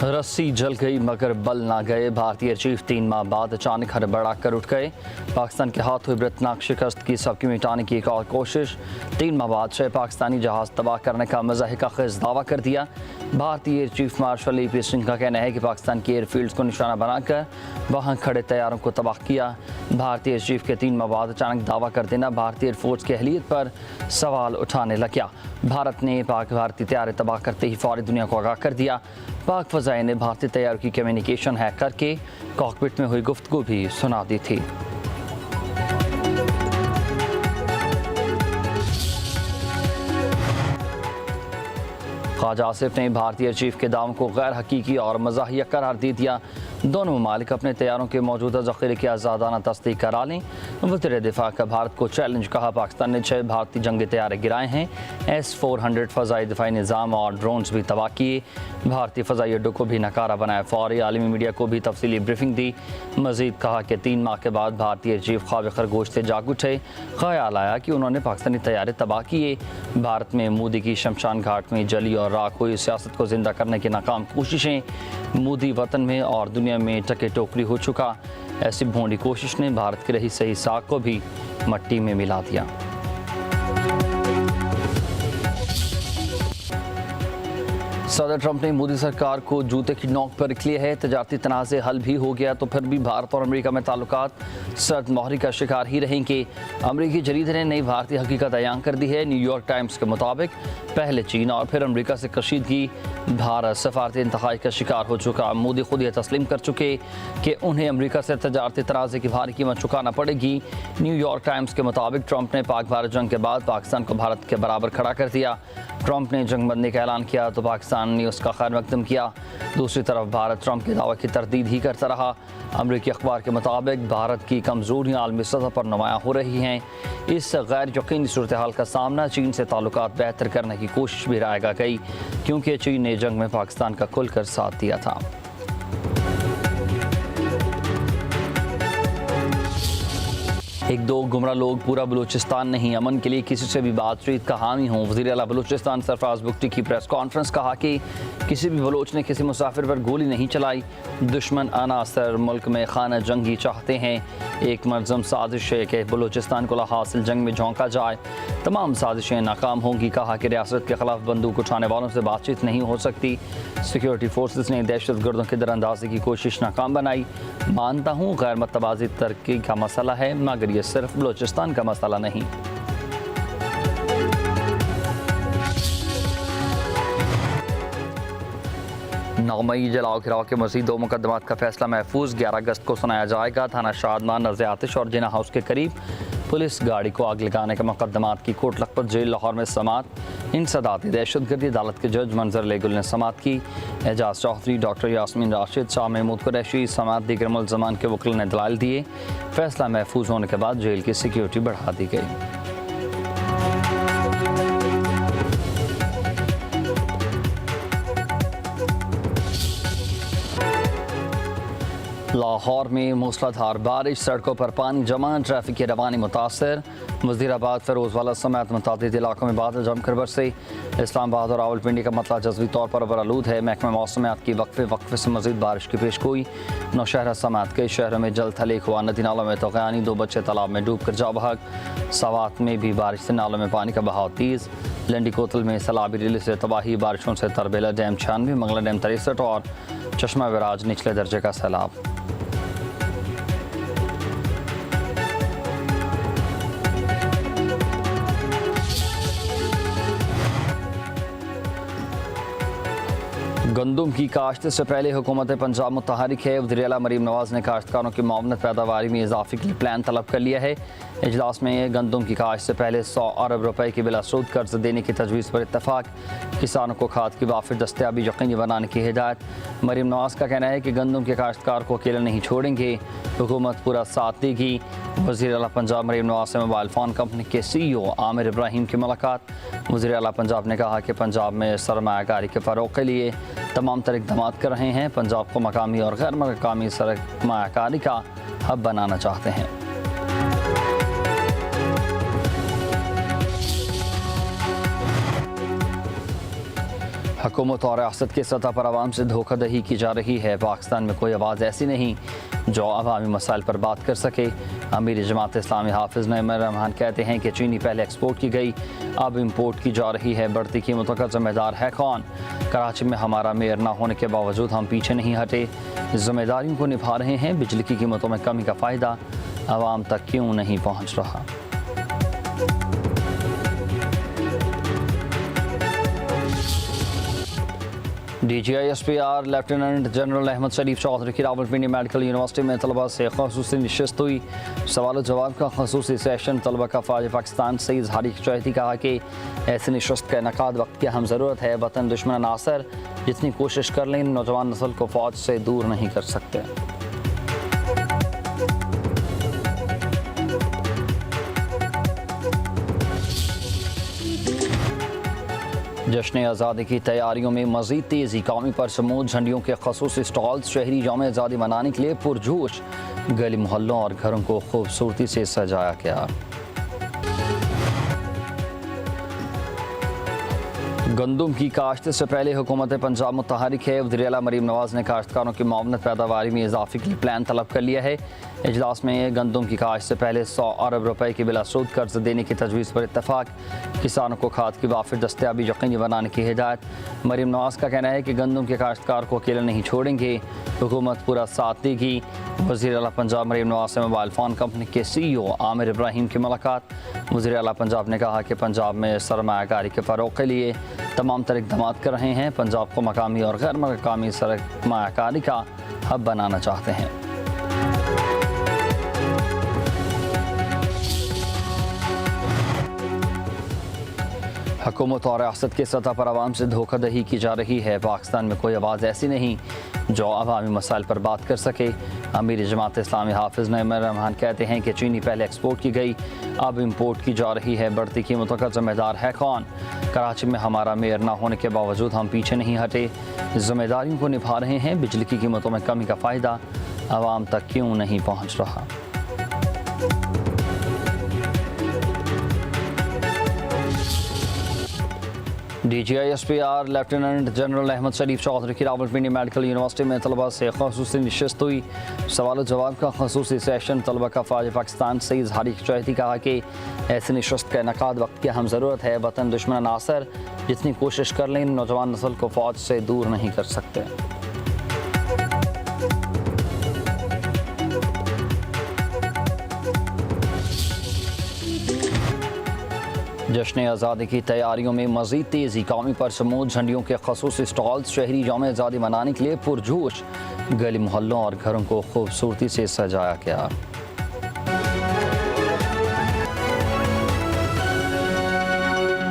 रस्सी जल गई मगर बल ना गए। भारतीय चीफ 3 माह बाद अचानक हड़बड़ा कर उठ गए। पाकिस्तान के हाथ हुई इबरतनाक शिकस्त की सबकी मिटाने की एक और कोशिश। 3 माह बाद 6 पाकिस्तानी जहाज तबाह करने का मज़ाहिका ख़ेज़ दावा कर दिया। भारतीय air chief marshal A P Singh का कहना है कि पाकिस्तान की एयरफील्ड्स को निशाना बनाकर वहाँ खड़े तैयारों को तबाह किया। भारतीय एयर चीफ के 3 माह बाद अचानक दावा कर देना भारतीय एयरफोर्स की अहलियत पर सवाल उठाने लग गया। भारत ने भारतीय तैयारे तबाह करते ही फौरी दुनिया को आगाह कर दिया। पाक फ़ज़ाई ने भारतीय तैयारों की कम्युनिकेशन हैक करके कॉकपिट में हुई गुफ्तगू भी सुना दी थी। ख्वाजा आसिफ ने भारतीय चीफ के दावों को गैर हकीकी और मज़ाहिया करार दे दिया। दोनों ममालिक अपने तैयारों के मौजूदा ज़ख़ीरे की आज़ादाना तस्दीक करा लें। वज़ीर दिफा का भारत को चैलेंज, कहा पाकिस्तान ने 6 भारतीय जंगी तैयारे गिराए हैं। S-400 फ़ज़ाई दिफाई निज़ाम और ड्रोन्स भी तबाह किए। भारतीय फ़ज़ाई अड्डों को भी नकारा बनाया। फौरी आलमी मीडिया को भी तफसीली ब्रीफिंग दी। मज़ीद कहा कि 3 माह के बाद भारतीय चीफ ख्वाब खरगोश से जाग उठे। ख्याल आया कि उन्होंने पाकिस्तानी तैयारे तबाह किए। भारत में मोदी की शमशान घाट में जली और राख हुई सियासत को ज़िंदा करने की नाकाम कोशिशें। मोदी वतन में और दुनिया में टके टोकरी हो चुका। ऐसी भोंडी कोशिश ने भारत की रही सही साख को भी मट्टी में मिला दिया। सदर ट्रंप ने मोदी सरकार को जूते की नोक पर रख लिया है। तजारती तनाज़े हल भी हो गया तो फिर भी भारत और अमेरिका में ताल्लुकात सर्द मोहरी का शिकार ही रहेंगे। अमेरिकी जरीदे ने नई भारतीय हकीकत अयान कर दी है। न्यूयॉर्क टाइम्स के मुताबिक पहले चीन और फिर अमेरिका से कशीदगी भारत सफारती इंतहाई का शिकार हो चुका। मोदी खुद यह तस्लीम कर चुके कि उन्हें अमेरिका से तजारती तनाज़े की भारी कीमत चुकाना पड़ेगी। न्यूयॉर्क टाइम्स के मुताबिक ट्रंप ने पाक भारत जंग के बाद पाकिस्तान को भारत के बराबर खड़ा कर दिया। ट्रंप ने जंगबंदी का ऐलान किया तो पाकिस्तान ने उसका खैर मकदम किया। दूसरी तरफ भारत ट्रंप के दावे की तरदीद ही करता रहा। अमरीकी अखबार के मुताबिक भारत की कमज़ोरियाँ आलमी सतह पर नुमायाँ हो रही हैं। इस गैर यकीनी सूरत हाल का सामना चीन से ताल्लुकात बेहतर करने की कोशिश भी रायगा गई, क्योंकि चीन ने जंग में पाकिस्तान का खुलकर साथ दिया था। एक दो गुमराह लोग पूरा बलूचिस्तान नहीं, अमन के लिए किसी से भी बातचीत का हामी हों। वज़ीर आला बलूचिस्तान सरफराज बुगटी की प्रेस कॉन्फ्रेंस, कहा कि किसी भी बलोच ने किसी मुसाफिर पर गोली नहीं चलाई। दुश्मन अनासर मुल्क में खाना जंगी चाहते हैं। एक मनज़म साजिश है कि बलूचिस्तान को हासिल जंग में झोंका जाए। तमाम साजिशें नाकाम होंगी। कहा कि रियासत के खिलाफ बंदूक उठाने वालों से बातचीत नहीं हो सकती। सिक्योरिटी फोर्सेस ने दहशत गर्दों की दरअंदाजी की कोशिश नाकाम बनाई। मानता हूँ गैर मतवाज़ी तरक्की का मसला है, मगर ये सिर्फ बलूचिस्तान का मसला नहीं। 9 मई जलाओ घिराव के मज़ीद 2 मुकदमात का फैसला महफूज 11 अगस्त को सुनाया जाएगा। थाना शादमान, नज़र आतिश और जिना हाउस के करीब पुलिस गाड़ी को आग लगाने के मुकदमात की कोट लखपत जेल लाहौर में समात। इंसदाती दहशतगर्दी अदालत के जज मंजर लेगुल ने समात की। एजाज चौधरी, डॉक्टर यास्मीन राशिद, शाह महमूद कुरैशी समात दीगर मुल्ज़मान के वकील ने दलाइल दिए। फैसला महफूज होने के बाद जेल की सिक्योरिटी बढ़ा दी गई। लाहौर में मूसलाधार बारिश, सड़कों पर पानी जमा, ट्रैफिक की रवानी मुतासर। वज़ीराबाद, फ़िरोज़वाला समेत मुतादिद इलाकों में बादल जमकर बरसे। इस्लामाबाद और रावलपिंडी का मतला जज़वी तौर पर बरालूद है। महकमा मौसमियात की वक्फे से मज़ीद बारिश की पेशगोई। नौशहरा समेत कई शहरों में जल थलीक हुआ। नदी नालों में तग़यानी, 2 बच्चे तालाब में डूब कर जा बहक। सवात में भी बारिश से नालों में पानी का बहाव तेज़। लंडी कोतल में सैलाबी रिली से तबाही, बारिशों से तरबेला डैम 96, मंगला डैम 63 और चश्मा विराज निचले दर्जे का सैलाब। गंदम की काश्त से पहले हुकूमत पंजाब मुतहरिक है। वज़ीर आला मरीम नवाज़ ने काश्तकारों की मावनत पैदावारी में इजाफे के लिए प्लान तलब कर लिया है। इजलास में गंदम की काश्त से पहले 100 अरब रुपए की बिला सूद कर्ज देने की तजवीज़ पर इत्तफाक। किसानों को खाद की वाफिर दस्तयाबी यकीनी बनाने की हिदायत। मरीम नवाज़ का कहना है कि गंदम के काश्तकार को अकेला नहीं छोड़ेंगे, हुकूमत पूरा साथ देगी। वज़ीर आला पंजाब मरीम नवाज़ से मोबाइल फ़ोन कंपनी के CEO आमिर इब्राहिम की मुलाकात। वज़ीर आला पंजाब ने कहा कि पंजाब में सरमायाकारी के फ़रोग़ के लिए तमाम तर इक़दाम कर रहे हैं। पंजाब को मकामी और गैर मकामी सरमायाकारी का हब बनाना चाहते हैं। हुकूमत और रियासत की सतह पर आवाम से धोखाधड़ी की जा रही है। पाकिस्तान में कोई आवाज़ ऐसी नहीं जो अवामी मसाइल पर बात कर सके। अमीर जमात इस्लामी हाफिज़ नईमुर रहमान कहते हैं कि चीनी पहले एक्सपोर्ट की गई, अब इम्पोर्ट की जा रही है। बढ़ती कीमतों का जिम्मेदार है कौन? कराची में हमारा मेयर ना होने के बावजूद हम पीछे नहीं हटे, जिम्मेदारियों को निभा रहे हैं। बिजली की कीमतों में कमी का फ़ायदा आवाम तक क्यों नहीं पहुँच रहा? DGISPR लेफ्टिनेंट जनरल अहमद शरीफ चौधरी की रावलपिंडी मेडिकल यूनिवर्सिटी में तलबा से खसूसी नशिस्त हुई। सवाल जवाब का खसूसी सेशन तलबा का फ़ौज पाकिस्तान से इजहारी चौहदी कहा कि ऐसी नशिस्त का इनकाद वक्त की अहम ज़रूरत है। वतन दुश्मन अनासर जितनी कोशिश कर लें नौजवान नस्ल को फ़ौज से दूर नहीं कर सकते। जश्न आज़ादी की तैयारियों में मज़ीद तेज़ी, कौमी परचमों झंडियों के खसूसी स्टॉल्स शहरी यौम आज़ादी मनाने के लिए पुरजोश। गली मोहल्लों और घरों को खूबसूरती से सजाया गया। गंदम की काश्त से पहले हुकूमत पंजाब मुतहरिक है। वज़ीर आला मरीम नवाज़ ने काश्तकारों की मावनत पैदावारी में इजाफे के लिए प्लान तलब कर लिया है। इजलास में गंदम की काश्त से पहले 100 अरब रुपए की बिलासूद कर्ज देने की तजवीज़ पर इत्तफाक। किसानों को खाद की वाफिर दस्तयाबी यकीनी बनाने की हिदायत। मरीम नवाज़ का कहना है कि गंदम के काश्तकार को अकेला नहीं छोड़ेंगे, हुकूमत पूरा साथ देगी। वज़ीर आला पंजाब मरीम नवाज़ से मोबाइल फ़ोन कंपनी के CEO आमिर इब्राहिम की मुलाकात। वज़ीर आला पंजाब ने कहा कि पंजाब में सरमायाकारी के फ़रोग़ के लिए तमाम तर इक़दाम कर रहे हैं। पंजाब को मकामी और गैर मकामी सरमायाकारी का हब बनाना चाहते हैं। हुकूमत और रियासत की सतह पर आवाम से धोखाधड़ी की जा रही है। पाकिस्तान में कोई आवाज़ ऐसी नहीं जो अवामी मसाइल पर बात कर सके। अमीर जमात इस्लामी हाफिज़ नईमुर रहमान कहते हैं कि चीनी पहले एक्सपोर्ट की गई, अब इम्पोर्ट की जा रही है। बढ़ती कीमतों का जिम्मेदार है कौन? कराची में हमारा मेयर ना होने के बावजूद हम पीछे नहीं हटे, जिम्मेदारियों को निभा रहे हैं। बिजली की कीमतों में कमी का फ़ायदा आवाम तक क्यों नहीं पहुँच रहा? DGISPR लेफ्टिनेंट जनरल अहमद शरीफ चौधरी की रावलपिंडी मेडिकल यूनिवर्सिटी में तलबा से खसूसी नशिस्त हुई। सवाल जवाब का खसूसी सेशन तलबा का फ़ौज पाकिस्तान से इजहारी चौहदी कहा कि ऐसी नशिस्त का इनकाद वक्त की अहम ज़रूरत है। वतन दुश्मन अनासर जितनी कोशिश कर लें नौजवान नस्ल को फ़ौज से दूर नहीं कर सकते। जश्न आज़ादी की तैयारियों में मज़ीद तेज़ी, कौमी परचमों झंडियों के खसूसी स्टॉल्स शहरी यौम आज़ादी मनाने के लिए पुरजोश। गली मोहल्लों और घरों को खूबसूरती से सजाया गया।